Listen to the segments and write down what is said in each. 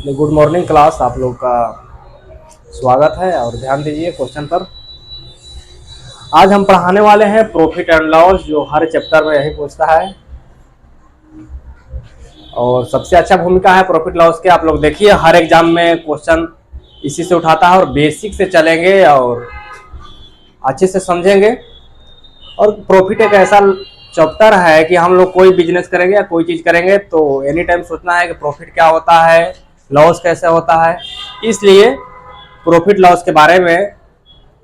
Good morning class, आप लोग का स्वागत है और ध्यान दीजिए क्वेश्चन पर। आज हम पढ़ाने वाले हैं प्रॉफिट एंड लॉस, जो हर चैप्टर में यही पूछता है और सबसे अच्छा भूमिका है प्रॉफिट लॉस के। आप लोग देखिए हर एग्जाम में क्वेश्चन इसी से उठाता है और बेसिक से चलेंगे और अच्छे से समझेंगे। और प्रॉफिट एक ऐसा चैप्टर है कि हम लोग कोई बिजनेस करेंगे या कोई चीज़ करेंगे तो एनी टाइम सोचना है कि प्रॉफिट क्या होता है, लॉस कैसे होता है। इसलिए प्रॉफिट लॉस के बारे में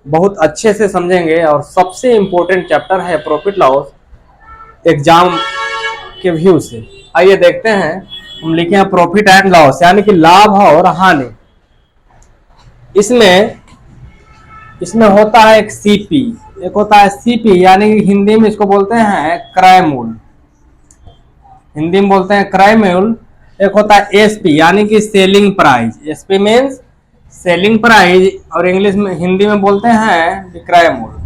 बहुत अच्छे से समझेंगे और सबसे इम्पोर्टेंट चैप्टर है प्रॉफिट लॉस एग्जाम के व्यू से। आइए देखते हैं, हम लिखे हैं प्रॉफिट एंड लॉस यानी कि लाभ और हानि। इसमें इसमें होता है एक सीपी, एक होता है सीपी यानी कि हिंदी में इसको बोलते हैं क्रय मूल्य, हिंदी में बोलते हैं क्रय मूल्य। एक होता है एसपी यानी कि selling price, SP means selling price और इंग्लिश में हिंदी में बोलते हैं विक्रय मूल्य।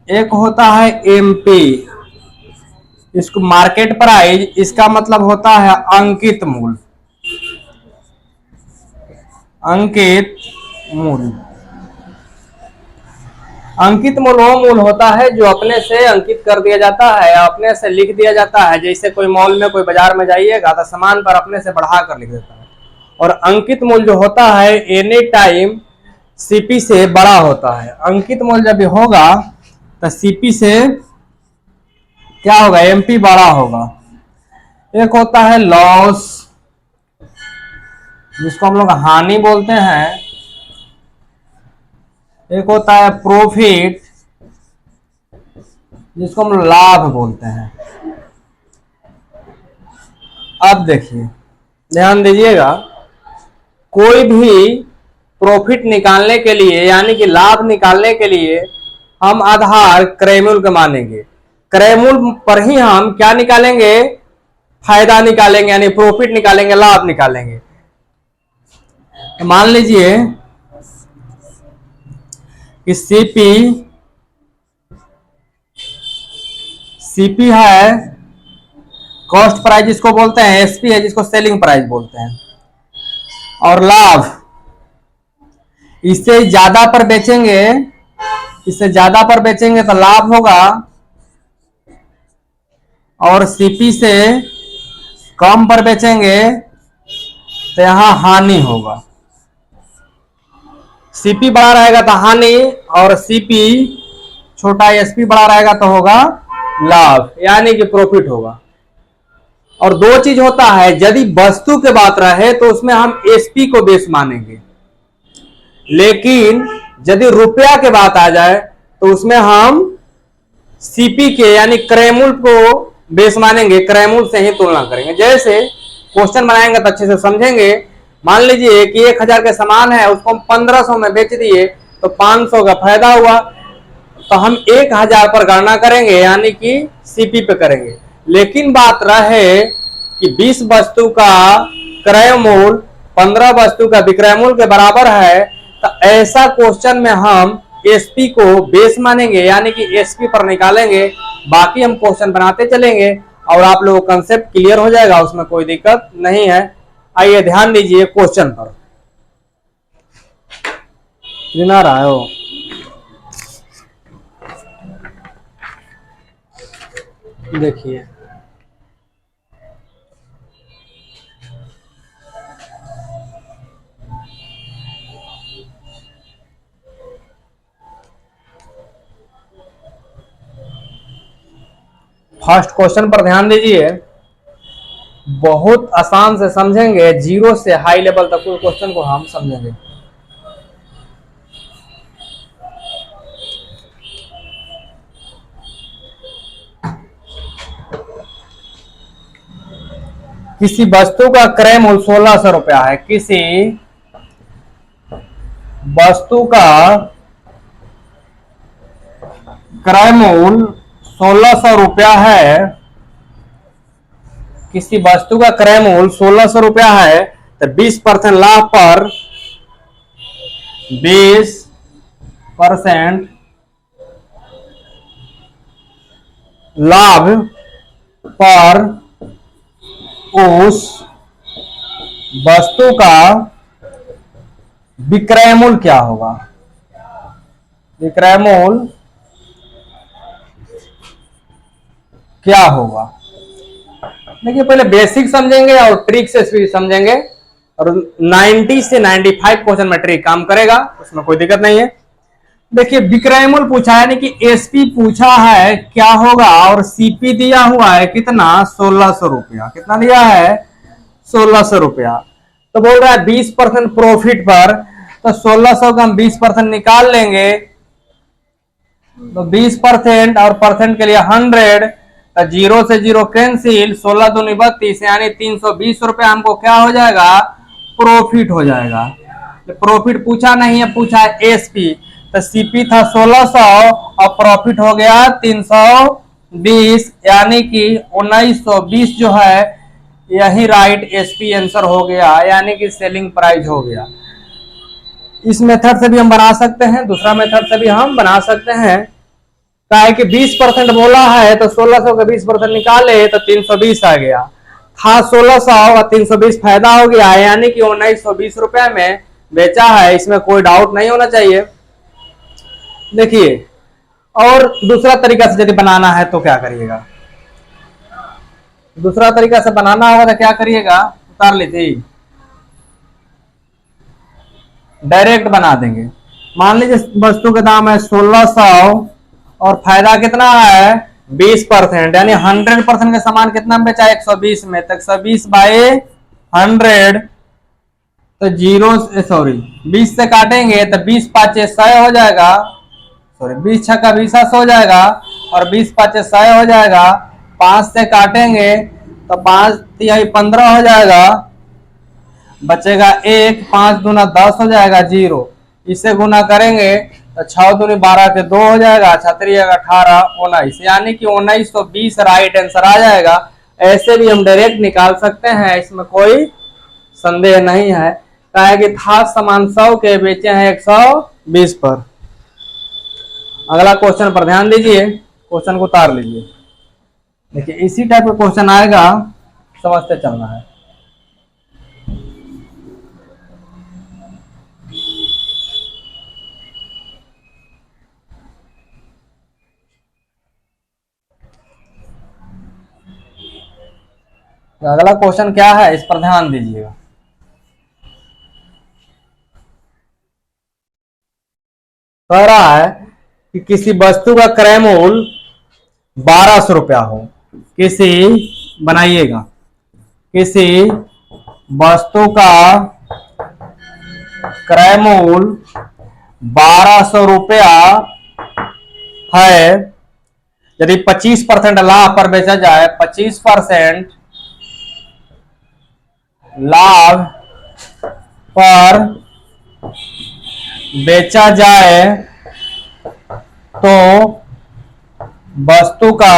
एक होता है एमपी, इसको मार्केट प्राइस, इसका मतलब होता है अंकित मूल्य, अंकित मूल्य। अंकित मूल्य वो मूल्य होता है जो अपने से अंकित कर दिया जाता है, अपने से लिख दिया जाता है। जैसे कोई मॉल में कोई बाजार में जाइएगा तो सामान पर अपने से बढ़ा कर लिख देता है। और अंकित मूल्य जो होता है एनी टाइम सीपी से बड़ा होता है। अंकित मूल्य जब होगा तो सीपी से क्या होगा, एमपी बड़ा होगा। एक होता है लॉस जिसको हम लोग हानि बोलते हैं। एक होता है प्रॉफिट जिसको हम लाभ बोलते हैं। अब देखिए ध्यान दीजिएगा, कोई भी प्रॉफिट निकालने के लिए यानी कि लाभ निकालने के लिए हम आधार क्रय मूल्य का मानेंगे। क्रय मूल्य पर ही हम क्या निकालेंगे, फायदा निकालेंगे यानी प्रॉफिट निकालेंगे, लाभ निकालेंगे। तो मान लीजिए कि सीपी है कॉस्ट प्राइस जिसको बोलते हैं, एसपी है जिसको सेलिंग प्राइस बोलते हैं, और लाभ इससे ज्यादा पर बेचेंगे, इससे ज्यादा पर बेचेंगे तो लाभ होगा और सीपी से कम पर बेचेंगे तो यहां हानि होगा। सीपी बड़ा रहेगा तो हानि और सीपी छोटा एसपी बड़ा रहेगा तो होगा लाभ यानी कि प्रॉफिट होगा। और दो चीज होता है, यदि वस्तु की बात रहे तो उसमें हम एसपी को बेस मानेंगे, लेकिन यदि रुपया की बात आ जाए तो उसमें हम सीपी के यानी क्रय मूल्य को बेस मानेंगे, क्रय मूल्य से ही तुलना करेंगे। जैसे क्वेश्चन बनाएंगे तो अच्छे से समझेंगे। मान लीजिए कि 1000 के सामान है, उसको हम 1500 में बेच दिए तो 500 का फायदा हुआ, तो हम 1000 पर गणना करेंगे यानी कि सीपी पे करेंगे। लेकिन बात रहे कि 20 वस्तु का क्रय मूल्य 15 वस्तु का विक्रय मूल्य के बराबर है, तो ऐसा क्वेश्चन में हम एसपी को बेस मानेंगे यानी कि एसपी पर निकालेंगे। बाकी हम क्वेश्चन बनाते चलेंगे और आप लोगों को कंसेप्ट क्लियर हो जाएगा, उसमें कोई दिक्कत नहीं है। आइए ध्यान दीजिए क्वेश्चन पर। आ रहा है वो, देखिए फर्स्ट क्वेश्चन पर ध्यान दीजिए, बहुत आसान से समझेंगे, जीरो से हाई लेवल तक क्वेश्चन को हम समझेंगे। किसी वस्तु का क्रय मूल्य 1600 रुपया है, किसी वस्तु का क्रय मूल्य 1600 रुपया है, किसी वस्तु का क्रय मूल्य 1600 रुपया है, तो 20% लाभ पर 20% लाभ पर उस वस्तु का विक्रय मूल्य क्या होगा। विक्रय मूल्य क्या होगा। देखिए पहले बेसिक समझेंगे और ट्रिक से समझेंगे, और 90 से 95 क्वेश्चन में ट्रिक काम करेगा, उसमें कोई दिक्कत नहीं है। देखिए विक्रय मूल्य पूछा है, यानी कि एसपी पूछा है क्या होगा, और सीपी दिया हुआ है कितना, 1600 रुपया। कितना दिया है, 1600 रुपया। तो बोल रहा है 20% प्रॉफिट पर, तो 1600 का हम 20% निकाल लेंगे, तो 20% और परसेंट के लिए 100, तो 0 से 0 कैंसिल, 16 दूनी 32, यानी 320 रुपया हमको क्या हो जाएगा, प्रॉफिट हो जाएगा। प्रॉफिट पूछा नहीं है, पूछा है एसपी, तो सीपी था 1600 और प्रॉफिट हो गया 320, यानी कि 1920 जो है यही राइट एसपी आंसर हो गया, यानी कि सेलिंग प्राइस हो गया। इस मेथड से भी हम बना सकते हैं, दूसरा मेथड से भी हम बना सकते हैं। क्या है कि 20% बोला है, तो 1600 का 20% निकाले तो 320 आ गया। था 1600 और 320 फायदा हो गया, यानी कि 1920 रुपए में बेचा है, इसमें कोई डाउट नहीं होना चाहिए। देखिए और दूसरा तरीका से यदि बनाना है तो क्या करिएगा, दूसरा तरीका से बनाना होगा तो क्या करिएगा, उतार लीजिए, डायरेक्ट बना देंगे। मान लीजिए वस्तु का दाम है 1600 और फायदा कितना है 20%, यानी 100% का सामान कितना में बेचा, 120 में, तो 120 बाई 100, तो 20 से काटेंगे तो 20 5 100 हो जाएगा, सॉरी 20 छक्का 20 हो जाएगा, और 20 5 100 हो जाएगा। 5 से काटेंगे तो 5 तिहाई 15 हो जाएगा, बचेगा 1, 5 दूना 10 हो जाएगा 0, इसे गुना करेंगे तो 6 दूनी 12 के 2 हो जाएगा, 6 18 19, यानी कि 1920 राइट आंसर आ जाएगा। ऐसे भी हम डायरेक्ट निकाल सकते हैं, इसमें कोई संदेह नहीं है। क्या है कि था सामान 100 के, बेचे हैं 120 पर। अगला क्वेश्चन पर ध्यान दीजिए, क्वेश्चन को उतार लीजिए। देखिए इसी टाइप का क्वेश्चन आएगा, समझते चलना है। तो अगला क्वेश्चन क्या है, इस पर ध्यान दीजिएगा। कह रहा है कि किसी वस्तु का क्रय मूल्य 1200 रुपया हो, किसी, बनाइएगा, किसी वस्तु का क्रय मूल्य 1200 रुपया है, यदि 25% लाभ पर बेचा जाए, 25% लाभ पर बेचा जाए तो वस्तु का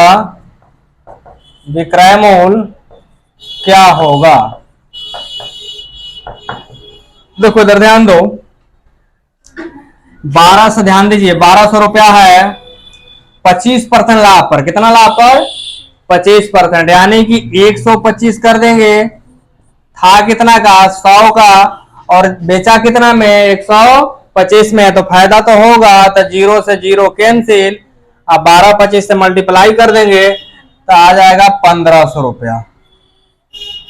विक्रय मूल्य क्या होगा। देखो इधर ध्यान दो, 12 से ध्यान दीजिए, 1200 रुपया है, 25% लाभ पर, कितना लाभ पर, 25%, यानी कि 125 कर देंगे, था कितना का, 100 का, और बेचा कितना में, 125 में, तो फायदा तो होगा, तो 0 से 0 कैंसिल, अब 12 25 से मल्टीप्लाई कर देंगे तो आ जाएगा 1500 रुपया,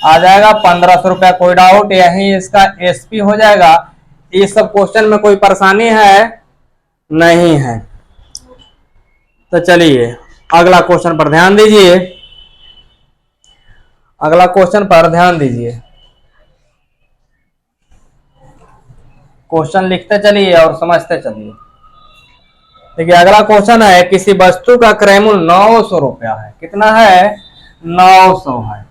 आ जाएगा 1500 रुपया। कोई डाउट, यही इसका एसपी हो जाएगा। इस सब क्वेश्चन में कोई परेशानी है नहीं है। तो चलिए अगला क्वेश्चन पर ध्यान दीजिए, अगला क्वेश्चन पर ध्यान दीजिए। क्वेश्चन लिखते चलिए और समझते चलिए। देखिए अगला क्वेश्चन है, किसी वस्तु का क्रय मूल्य 900 रुपया है, कितना है, 900 है।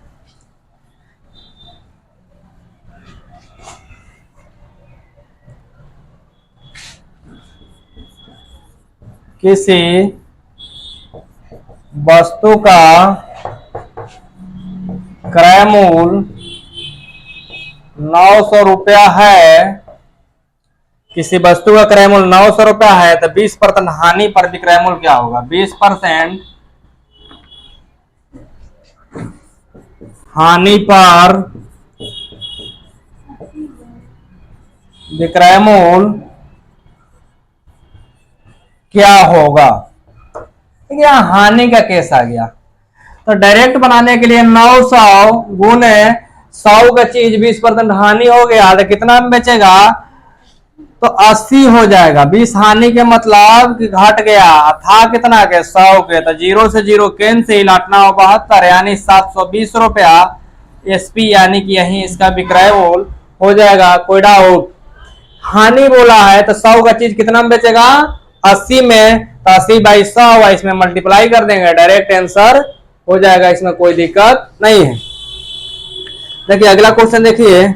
किसी वस्तु का क्रय मूल्य 900 रुपया है, किसी वस्तु का क्रय मूल्य 900 रुपया है, तो 20% हानि पर विक्रय मूल्य क्या होगा, 20% हानि पर विक्रय मूल्य क्या होगा। ठीक है, यहाँ हानि का केस आ गया, तो डायरेक्ट बनाने के लिए 900 गुने 100 का चीज 20% हानि हो गया तो कितना में बेचेगा, तो 80 हो जाएगा। 20 हानि के मतलब कि घट गया, था कितना के 100 के, तो 0 से 0 कैंसिल, 8×9 = 72 यानी 720 रुपया एसपी, यानी कि यही इसका विक्रय मूल्य हो जाएगा। कोई डाउट? हानि बोला है तो 100 का चीज कितना में बेचेगा, 80 में, तो 80/100 हुआ, इसमें मल्टीप्लाई कर देंगे, डायरेक्ट आंसर हो जाएगा, इसमें कोई दिक्कत नहीं है। देखिए अगला क्वेश्चन देखिए,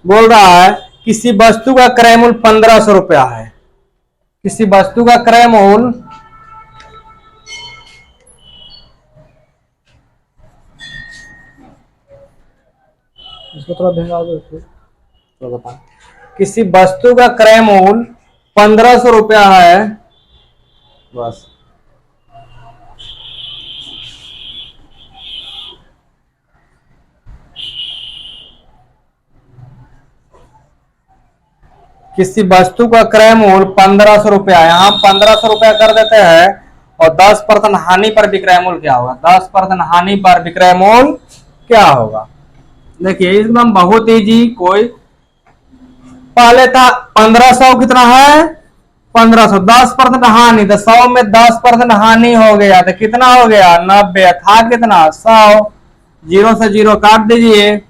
बोल रहा है किसी वस्तु का क्रय मूल्य 1500 रुपया है। किसी वस्तु का क्रय मूल्य इसको थोड़ा भेजा दो, किसी वस्तु का क्रय मूल्य 1500 रुपया है, बस। किसी वस्तु का क्रय मूल्य 1500 रुपया, यहाँ 1500 रुपया कर देते हैं, और 10% हानि पर विक्रय मूल्य क्या होगा, 10% हानि पर विक्रय मूल्य क्या होगा। देखिए एकदम बहुत इजी, कोई पहले था 1500 कितना है, 1500, 10% हानि, तो 100 में 10% हानि हो गया तो कितना हो गया, 90, था कितना 100, 0 से 0 काट दीजिए,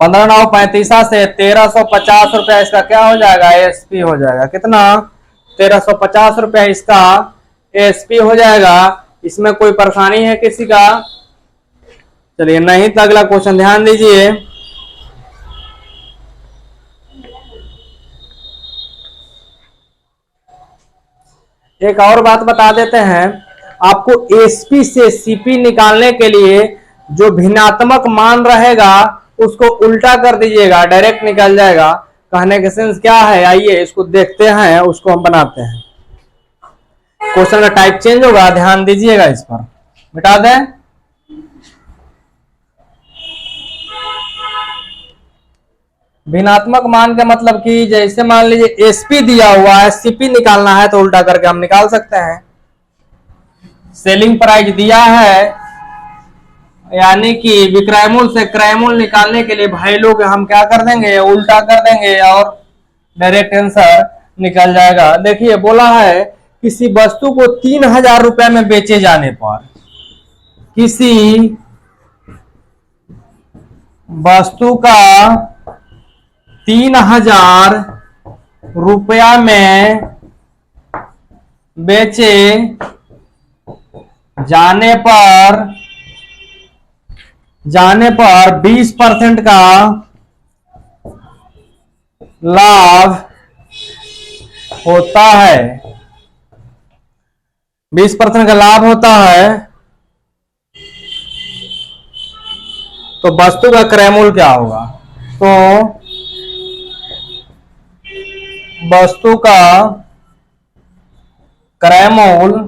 15×9 = 35 से 1350 रुपया इसका क्या हो जाएगा, एसपी हो जाएगा। कितना, 1350 रुपया इसका एसपी हो जाएगा। इसमें कोई परेशानी है किसी का? चलिए नहीं तो अगला क्वेश्चन ध्यान दीजिए। एक और बात बता देते हैं, आपको एसपी से सीपी निकालने के लिए जो भिन्नात्मक मान रहेगा उसको उल्टा कर दीजिएगा, डायरेक्ट निकल जाएगा। कहने का सेंस क्या है, आइए इसको देखते हैं, उसको हम बनाते हैं। क्वेश्चन का टाइप चेंज होगा, ध्यान दीजिएगा इस पर। मिटा दें, भिन्नात्मक मान का मतलब कि जैसे मान लीजिए एसपी दिया हुआ है, सीपी निकालना है तो उल्टा करके हम निकाल सकते हैं। सेलिंग प्राइस दिया है, यानी कि विक्रय मूल्य से क्रय मूल्य निकालने के लिए वैल्यू के हम क्या कर देंगे, उल्टा कर देंगे, और डायरेक्ट आंसर निकल जाएगा। देखिए बोला है किसी वस्तु को 3000 रुपए में बेचे जाने पर, किसी वस्तु का 3000 रुपया में बेचे जाने पर 20% का लाभ होता है, 20% का लाभ होता है, तो वस्तु का क्रय मूल्य क्या होगा। तो वस्तु का क्रय मूल्य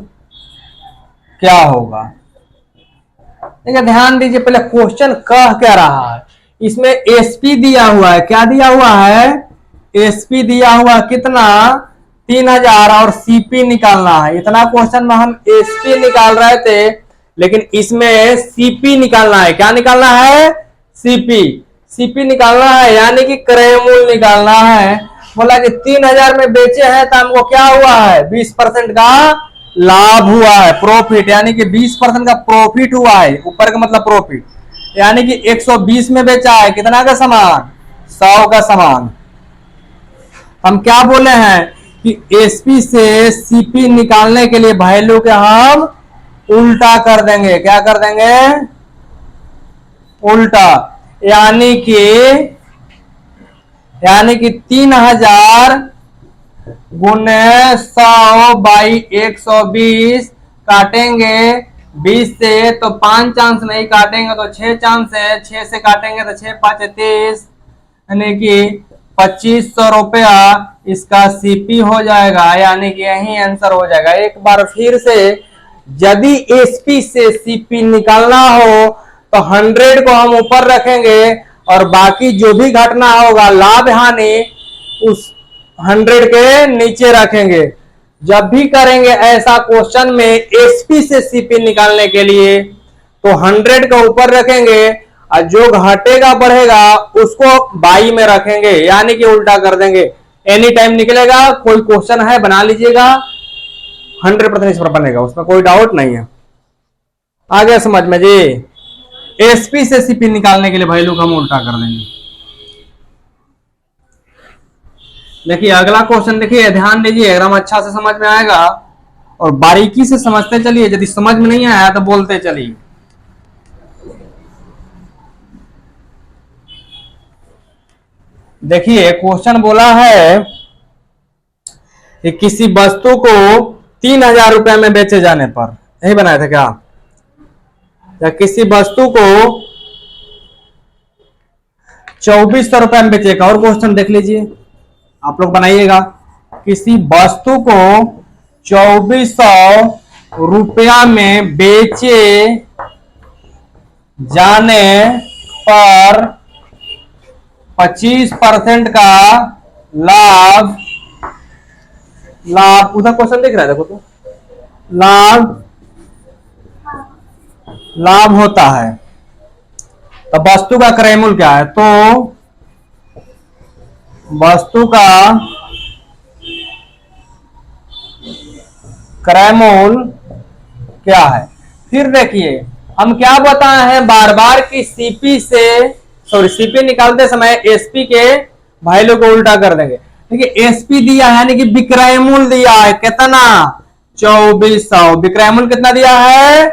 क्या होगा। देखिए ध्यान दीजिए, पहले क्वेश्चन कह क्या रहा है, इसमें एसपी दिया हुआ है, क्या दिया हुआ है, एसपी दिया हुआ कितना 3000, और सीपी निकालना है। इतना क्वेश्चन में हम एसपी निकाल रहे थे, लेकिन इसमें सीपी निकालना है। क्या निकालना है, सीपी, सीपी निकालना है, यानी कि क्रय मूल्य निकालना है। बोला कि 3000 में बेचे हैं तो हमको क्या हुआ है, 20% का लाभ हुआ है, प्रॉफिट, यानी कि 20% का प्रॉफिट हुआ है। ऊपर का मतलब प्रॉफिट, यानी कि 120 में बेचा है, कितना का सामान, 100 का सामान। हम क्या बोले हैं कि एसपी से सीपी निकालने के लिए वैल्यू के हम उल्टा कर देंगे। क्या कर देंगे, उल्टा, यानी कि 3000 गुने 100/120 काटेंगे 20 से, तो 5 चांस नहीं काटेंगे तो 6 चांस है, 6 से काटेंगे तो 6×5 = 30, यानी कि 2500 रुपया इसका सीपी हो जाएगा, यानी कि यही आंसर हो जाएगा। एक बार फिर से यदि एसपी से सीपी निकालना हो तो 100 को हम ऊपर रखेंगे और बाकी जो भी घटना होगा लाभ हानि उस 100 के नीचे रखेंगे। जब भी करेंगे ऐसा क्वेश्चन में एसपी से सीपी निकालने के लिए तो 100 का ऊपर रखेंगे और जो घटेगा बढ़ेगा उसको बाई में रखेंगे, यानी कि उल्टा कर देंगे। एनी टाइम निकलेगा, कोई क्वेश्चन है बना लीजिएगा, 100% इस पर बनेगा, उसमें कोई डाउट नहीं है। आ गया समझ में जी। एसपी से सीपी निकालने के लिए भाई लोग हम उल्टा कर देंगे। देखिए अगला क्वेश्चन, देखिए ध्यान दीजिए, एकदम अच्छा से समझ में आएगा और बारीकी से समझते चलिए। यदि समझ में नहीं आया तो बोलते चलिए। देखिए क्वेश्चन बोला है कि किसी वस्तु को 3000 रुपए में बेचे जाने पर, यही बनाया था क्या, या किसी वस्तु को 2400 रुपए में बेचेगा। और क्वेश्चन देख लीजिए, आप लोग बनाइएगा। किसी वस्तु को 2400 रुपया में बेचे जाने पर 25% का लाभ, उधर क्वेश्चन दिख रहा है देखो तो, लाभ होता है। तो वस्तु का क्रय मूल्य क्या है, तो वस्तु का क्रय मूल्य क्या है। फिर देखिए हम क्या बताए हैं बार बार कि सीपी निकालते समय एसपी के भाई लोग को उल्टा कर देंगे। देखिए एसपी दिया है यानी कि विक्रय मूल्य दिया है कितना, 2400। विक्रय मूल्य कितना दिया है,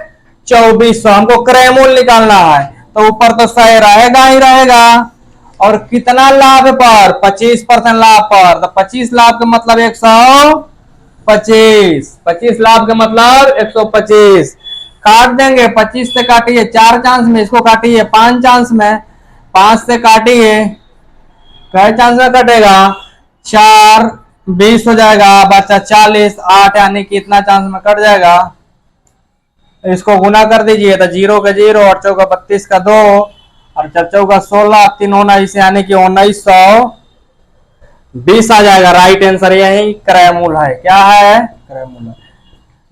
2400। हमको क्रय मूल्य निकालना है तो ऊपर तो 100 रहेगा ही रहेगा, और कितना लाभ पर, 25% लाभ पर। तो 25 लाभ का मतलब 125, 25 लाभ का मतलब 125। काट देंगे, 25 से काटिए 4 चांस में, इसको काटिए 5 चांस में, 5 से काटिए कै चांस में कटेगा, 4, 20 हो जाएगा, बचा 40, 8 यानी कि इतना चांस में कट जाएगा। इसको गुना कर दीजिए तो 0 का 0 और 4 का 32 का 2 और 4 का 16, 3 19 यानी कि 1920 आ जाएगा। राइट आंसर यही क्रय मूल्य है। क्या है, क्रय मूल्य।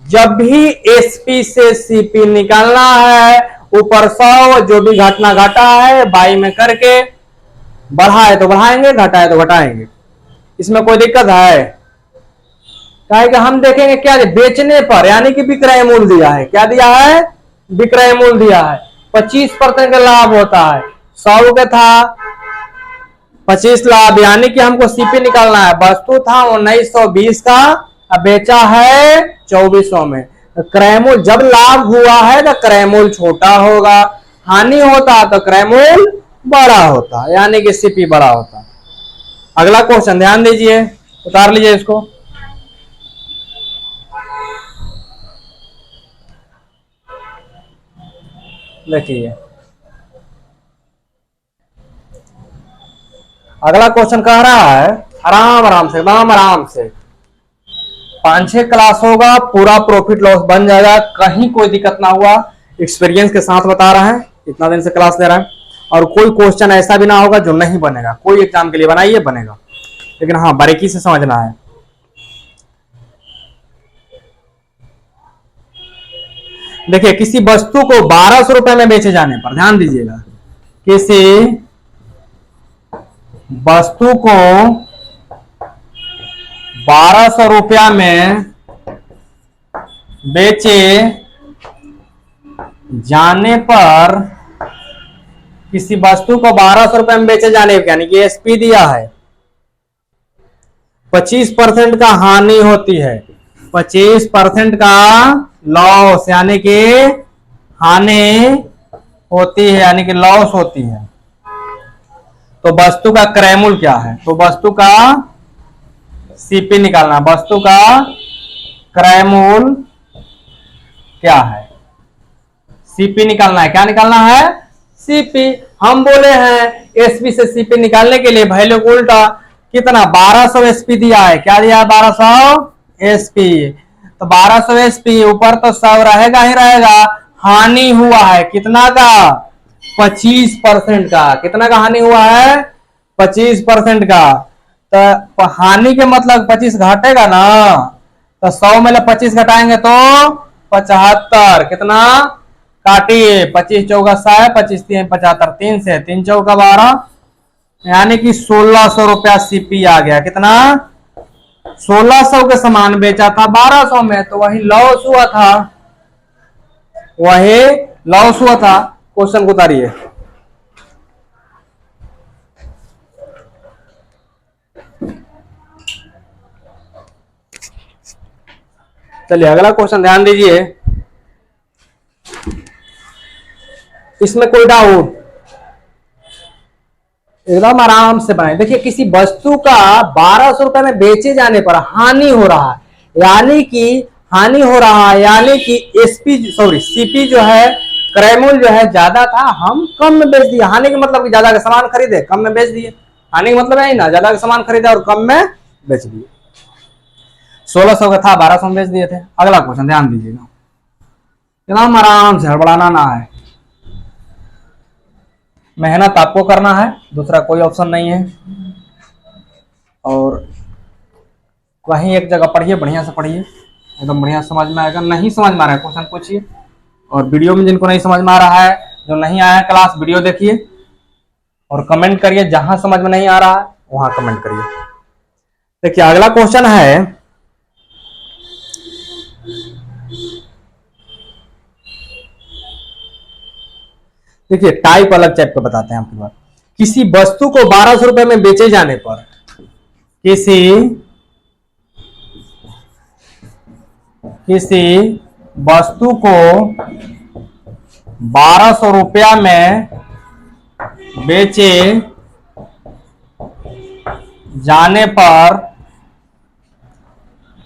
जब भी एसपी से सीपी निकालना है ऊपर 100, जो भी घटना घटा है बाई में करके, बढ़ाए तो बढ़ाएंगे, घटाए तो घटाएंगे, इसमें कोई दिक्कत है। कहे कि हम देखेंगे क्या बेचने पर, यानी कि विक्रय मूल्य दिया है। क्या दिया है, विक्रय मूल्य दिया है। 25% का लाभ होता है, 100 का था 25 लाभ, यानी कि हमको सीपी निकालना है। वस्तु था 1920 का, अब बेचा है 2400 में। तो क्रय मूल्य जब लाभ हुआ है तो क्रय मूल्य छोटा होगा, हानि होता तो क्रय मूल्य बड़ा होता, यानी कि सीपी बड़ा होता। अगला क्वेश्चन ध्यान दीजिए, उतार लीजिए इसको। देखिए अगला क्वेश्चन कह रहा है, आराम आराम से, एकदम आराम से, 5-6 क्लास होगा, पूरा प्रॉफिट लॉस बन जाएगा, कहीं कोई दिक्कत ना हुआ। एक्सपीरियंस के साथ बता रहा है, इतना दिन से क्लास ले रहा है, और कोई क्वेश्चन ऐसा भी ना होगा जो नहीं बनेगा। कोई एग्जाम के लिए बनाइए, बनेगा, लेकिन हाँ बारीकी से समझना है। देखिए किसी वस्तु को 1200 रुपए में बेचे जाने पर, ध्यान दीजिएगा, किसी वस्तु को 1200 रुपया में बेचे जाने पर, किसी वस्तु को 1200 रुपए में बेचे जाने पर, यानी कि एसपी दिया है, 25% का हानि होती है, 25% का लॉस, यानी कि हानि होती है, यानी कि लॉस होती है। तो वस्तु का क्रय मूल्य क्या है, तो वस्तु का सीपी निकालना, वस्तु का क्रय मूल्य क्या है, सीपी निकालना है। क्या निकालना है, सीपी। हम बोले हैं एसपी से सीपी निकालने के लिए भाई लोग उल्टा, कितना 1200 एसपी दिया है, क्या दिया है, 1200 एसपी। तो तो 1200 एसपी ऊपर तो 100 रहेगा ही रहेगा, हानि हुआ है कितना का, 25% का। कितना का हानि हुआ है, 25% का। तो हानि के मतलब 25 घटेगा ना, तो 100 में 25 घटाएंगे तो 75। कितना काटिए, 25 चौका 100, 25 3 75, 3 से 3 चौका 12, यानी कि 1600 रुपया सीपी आ गया। कितना, 1600 के सामान बेचा था 1200 में, तो वही लॉस हुआ था, वही लॉस हुआ था। क्वेश्चन को उतारिए। चलिए अगला क्वेश्चन ध्यान दीजिए, इसमें कोई डाउट, एकदम आराम से बनाए। देखिए किसी वस्तु का 1200 रुपए में बेचे जाने पर हानि हो रहा है, यानी कि हानि हो रहा है, यानी कि एसपी सॉरी सीपी जो है, क्रय मूल्य जो है ज्यादा था, हम कम में बेच दिए। हानि के मतलब कि ज्यादा का सामान खरीदे कम में बेच दिए, हानि का मतलब है ना, ज्यादा का सामान खरीदा और कम में बेच दिए। 1600 का था 1200 में बेच दिए थे। अगला क्वेश्चन ध्यान दीजिएगा, एकदम आराम से, हड़बड़ाना ना है, मेहनत आपको करना है, दूसरा कोई ऑप्शन नहीं है। और कहीं एक जगह पढ़िए, बढ़िया से पढ़िए, एकदम बढ़िया समझ में आएगा। नहीं समझ में आ रहा है क्वेश्चन पूछिए, और वीडियो में जिनको नहीं समझ में आ रहा है, जो नहीं आया है क्लास, वीडियो देखिए और कमेंट करिए, जहां समझ में नहीं आ रहा है वहां कमेंट करिए। देखिए अगला क्वेश्चन है, देखिए टाइप अलग टाइप का बताते हैं आपके पास। किसी वस्तु को 1200 रुपए में बेचे जाने पर, किसी वस्तु को 1200 रुपया में बेचे जाने पर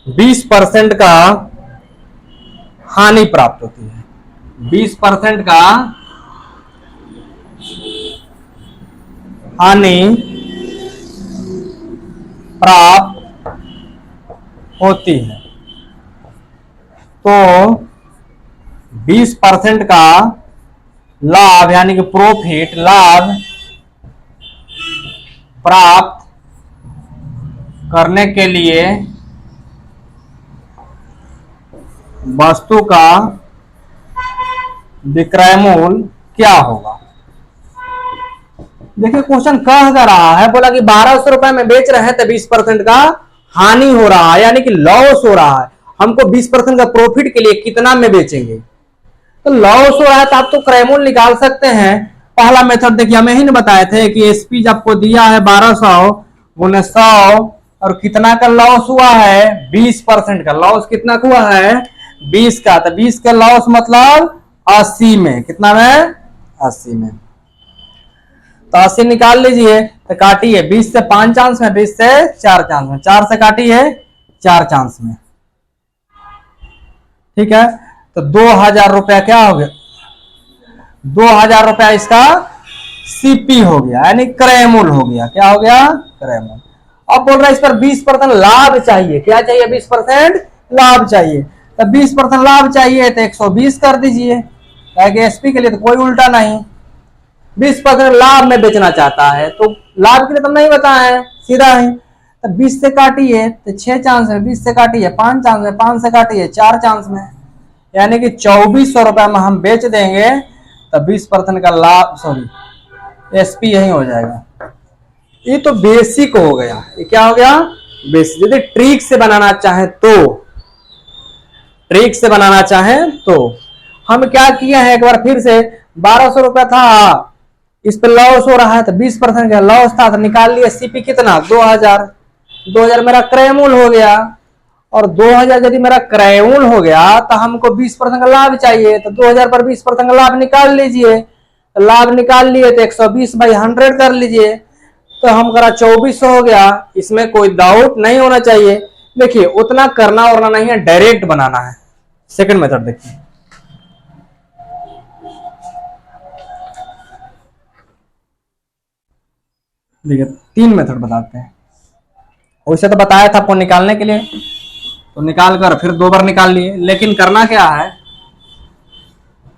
20% का हानि प्राप्त होती है। 20% का हानि प्राप्त होती है। तो 20% का लाभ यानी कि प्रॉफिट, लाभ प्राप्त करने के लिए वस्तु का विक्रय मूल्य क्या होगा। देखिए क्वेश्चन कह रहा है, बोला कि 1200 रुपए में बेच रहे हैं तो 20% का हानि हो रहा है, यानी कि लॉस हो रहा है। हमको 20% का प्रॉफिट के लिए कितना में बेचेंगे, तो लॉस हो रहा है, तो आप तो क्रय मूल्य निकाल सकते हैं। पहला मेथड देखिए, हमें ही बताए थे कि एसपी आपको दिया है 1200 गुने 100, और कितना का लॉस हुआ है, 20% का लॉस। कितना का हुआ है, 20 का। तो 20 का लॉस मतलब 80 में, कितना में, 80 में। तो 80 निकाल लीजिए, तो काटिए, 20 से 5 चांस में, 20 से 4 चांस में, 4 से काटिए 4 चांस में, ठीक है। तो 2000 रुपया क्या हो गया, 2000 रुपया इसका सीपी हो गया, यानी क्रय मूल्य हो गया। क्या हो गया, क्रय मूल्य। अब बोल रहा है इस पर 20% लाभ चाहिए। क्या चाहिए, 20% लाभ चाहिए। तो 20% लाभ चाहिए तो 120 कर दीजिए, एसपी के लिए तो कोई उल्टा नहीं। 20% लाभ में बेचना चाहता है, तो लाभ के लिए तो नहीं बताए, सीधा ही। तो 20 से काटिए तो 6 चांस में, 20 से काटिए 5 चांस में, 5 से काटिए 4 चांस में, यानी कि 2400 रुपए में हम बेच देंगे। तो 20% का लाभ, सॉरी एसपी यही हो जाएगा। ये तो बेसिक हो गया, ये क्या हो गया, बेसिक। यदि ट्रिक से बनाना चाहे तो, ट्रिक से बनाना चाहे तो हम क्या किए हैं, एक बार फिर से 1200 रुपया था, इस पे लॉस हो रहा है, तो 20% का लॉस था, तो निकाल लिया सीपी कितना, 2000। 2000 मेरा क्रय मूल्य हो गया, और 2000 यदि मेरा क्रय मूल्य हो गया तो हमको 20% का लाभ चाहिए। तो 2000 पर 20% का लाभ निकाल लीजिए, तो लाभ निकाल लिए तो 120/100 कर लीजिए, तो हम करा 2400 हो गया। इसमें कोई डाउट नहीं होना चाहिए। देखिए उतना करना वरना नहीं है, डायरेक्ट बनाना है। सेकंड मेथड देखिए, देखिए 3 मेथड बताते हैं, वैसे तो बताया था आपको निकालने के लिए, तो निकाल कर फिर 2 बार निकाल लिए। लेकिन करना क्या है,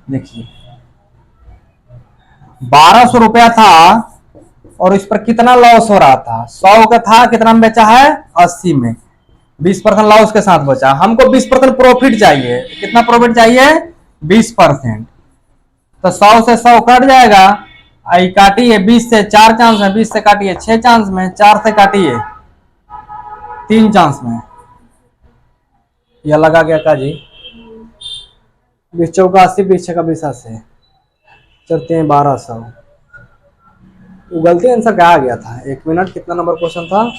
देखिए 1200 रुपया था और इस पर कितना लॉस हो रहा था, 100 का था, कितना में बेचा है, 80 में, 20% लॉस के साथ बचा। हमको 20% प्रॉफिट चाहिए, कितना प्रॉफिट चाहिए, 20%। तो 100 से 100 कट जाएगा, आई काटिए, 20 से 4 चांस में, 20 से काटिए 6 चांस में, 4 से काटिए 3 चांस में, यह लगा गया का जी 20 चौका 80, 20 छक्का 20 80, चलते हैं 1200। गलती आंसर क्या आ गया था, 1 मिनट, कितना नंबर क्वेश्चन था,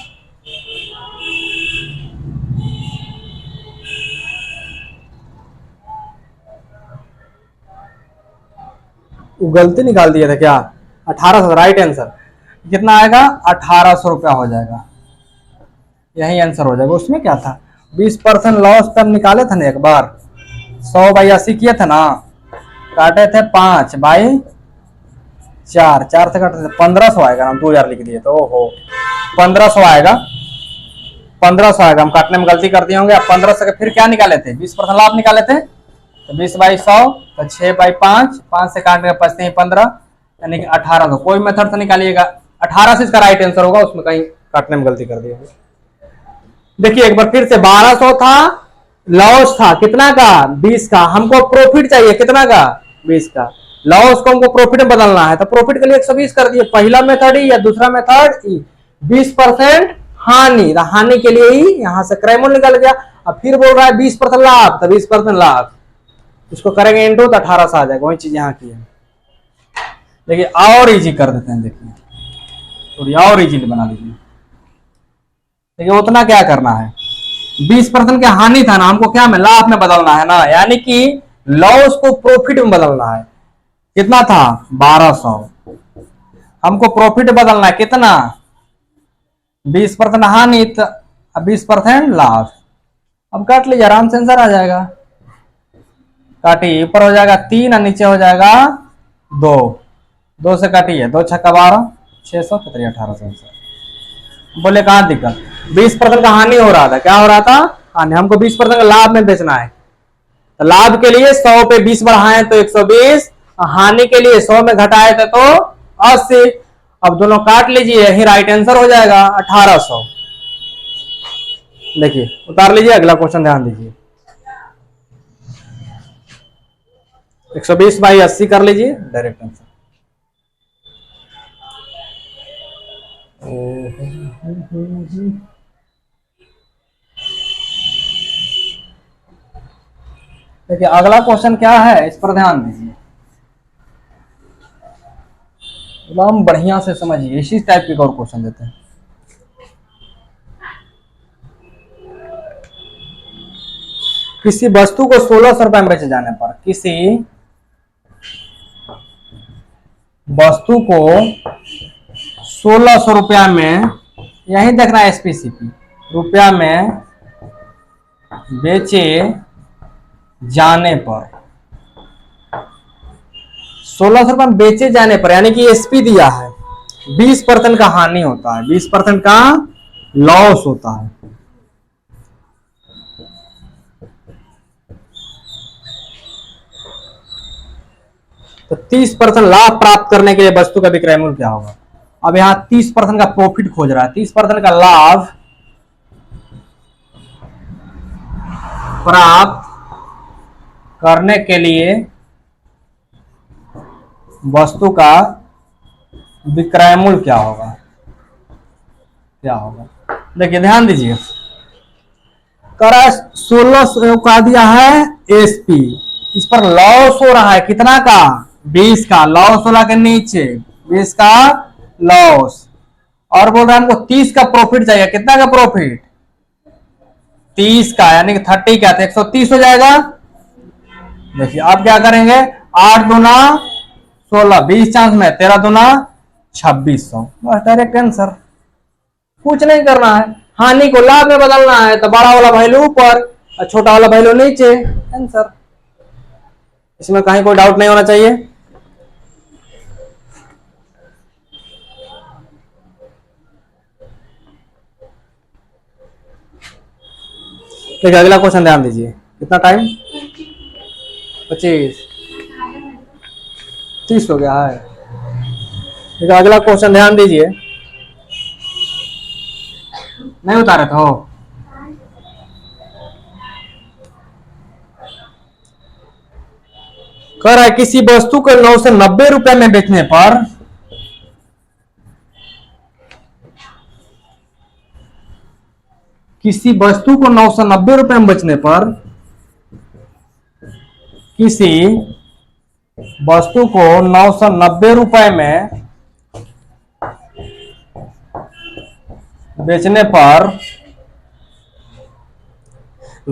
गलती निकाल दिया था क्या, 1800, राइट आंसर कितना आएगा, 1800 रुपया हो जाएगा, यही आंसर हो जाएगा। उसमें क्या था, 20% लॉस पर निकाले थे ना एक बार, 100/80 किए थे ना, काटे थे 5/4, 4 से काटे थे 1500 आएगा, हम 2000 लिख दिए तो ओहो 1500 आएगा, 1500 आएगा, हम काटने में गलती कर दिए होंगे। अब 1500 के फिर क्या निकाले थे, 20% लाभ निकाले थे, तो 20/100 तो 6/5, 5 से काटने का बचते हैं 15, यानी कि 1800। कोई मेथड से निकालिएगा, 18 से इसका राइट आंसर होगा, उसमें कहीं काटने में गलती कर दी होगी। देखिए एक बार फिर से, 1200 था, लॉस था कितना का, 20 का, हमको प्रॉफिट चाहिए कितना का, 20 का, लॉस को हमको प्रॉफिट में बदलना है, तो प्रॉफिट के लिए 120 कर दिए, पहला मेथड ही या दूसरा मेथड ही, 20% हानि, हानि के लिए ही यहां से क्रैमोल निकल गया। अब फिर बोल रहा है 20% लाभ, तो 20% लाभ, इसको करेंगे इंटू तो 1800 आ जाएगा, वही चीज यहाँ की है। देखिए और इजी कर देते हैं, देखिए थोड़ी और इजी बना लीजिए। देखिए उतना क्या करना है, 20% की हानि था ना, हमको क्या में, लाभ में बदलना है ना, यानी कि लॉस को प्रॉफिट में बदलना है। कितना था, 1200, हमको प्रॉफिट बदलना है कितना, 20% हानि, 20% लाभ। अब काट लीजिए, आराम से आंसर आ जाएगा, काटिए, ऊपर हो जाएगा 3 और नीचे हो जाएगा 2, 2 से काटिए, 2 छक्का 12, 600, कितनी 1800। बोले कहां दिक्कत, 20% का हानि हो रहा था, क्या हो रहा था, हानि, हमको 20% का लाभ में बेचना है, तो लाभ के लिए 100 पे 20 बढ़ाए तो 120, हानि के लिए 100 में घटाए थे तो 80। अब दोनों काट लीजिए, यही राइट आंसर हो जाएगा 1800। देखिए उतार लीजिए, अगला क्वेश्चन ध्यान दीजिए, 120/80 कर लीजिए, डायरेक्ट आंसर। देखिए अगला क्वेश्चन क्या है, इस पर ध्यान दीजिए, एकदम बढ़िया से समझिए, इसी टाइप के और क्वेश्चन देते हैं। किसी वस्तु को 1600 रुपए में बेचे जाने पर, किसी वस्तु को 1600 रुपया में, यही देखना है एसपीसीपी, रुपया में बेचे जाने पर, 1600 रुपये में बेचे जाने पर, यानी कि एसपी दिया है, 20% का हानि होता है, 20% का लॉस होता है। तो 30% लाभ प्राप्त करने के लिए वस्तु का विक्रय मूल्य क्या होगा। अब यहां 30% का प्रॉफिट खोज रहा है, 30% का लाभ प्राप्त करने के लिए वस्तु का विक्रय मूल्य क्या होगा, क्या होगा। देखिए ध्यान दीजिए, करा 1600 का दिया है एसपी, इस पर लॉस हो रहा है कितना का, 20 का, लॉस हो रहा के नीचे 20 का लॉस, और बोल रहा है हमको 30 का प्रॉफिट चाहिए, कितना का प्रॉफिट, 30 का, यानी कि 30 का, तो 130 हो जाएगा। देखिए आप क्या करेंगे, 8 दूना 16, 20 चांस में, 13 दूना 2600, बस डायरेक्ट आंसर, कुछ नहीं करना है। हानि को लाभ में बदलना है, तो बड़ा वाला वैल्यू ऊपर और छोटा वाला वैल्यू नीचे, आंसर। इसमें कहीं कोई डाउट नहीं होना चाहिए। देखिए अगला क्वेश्चन ध्यान दीजिए, कितना टाइम, 25, 30 हो गया है। देखिए अगला क्वेश्चन ध्यान दीजिए, नहीं उतारे तो कह रहा है किसी वस्तु को 990 रुपए में बेचने पर किसी वस्तु को 990 रुपए में बेचने पर किसी वस्तु को 990 रुपए में बेचने पर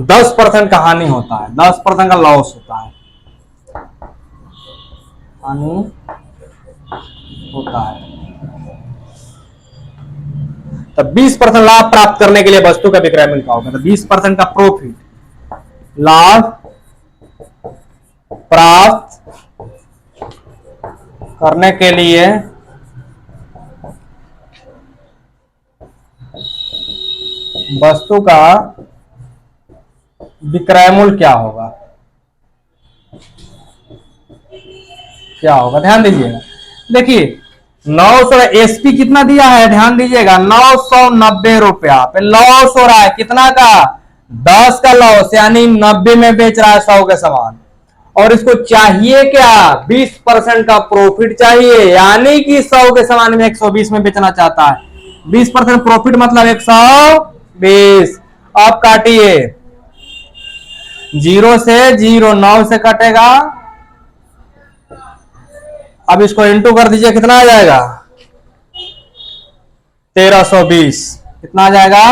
10% का हानि होता है, 10% का लॉस होता है, हानि होता है। तब 20% लाभ प्राप्त करने के लिए वस्तु का विक्रय मूल्य क्या होगा? तो 20% का प्रॉफिट, लाभ प्राप्त करने के लिए वस्तु का विक्रय मूल्य क्या होगा? क्या होगा ध्यान दीजिएगा। देखिए 900 एसपी कितना दिया है, ध्यान दीजिएगा, 990 रुपया पे लॉस हो रहा है, कितना का? 10 का लॉस, यानी 90 में बेच रहा है 100 के सामान, और इसको चाहिए क्या? 20% का प्रॉफिट चाहिए, यानी कि 100 के सामान में 120 में बेचना चाहता है। 20% प्रॉफिट मतलब 120। अब काटिए, 0 से 0, 9 से कटेगा, अब इसको इंटू कर दीजिए, कितना आ जाएगा? 1320। कितना आ जाएगा?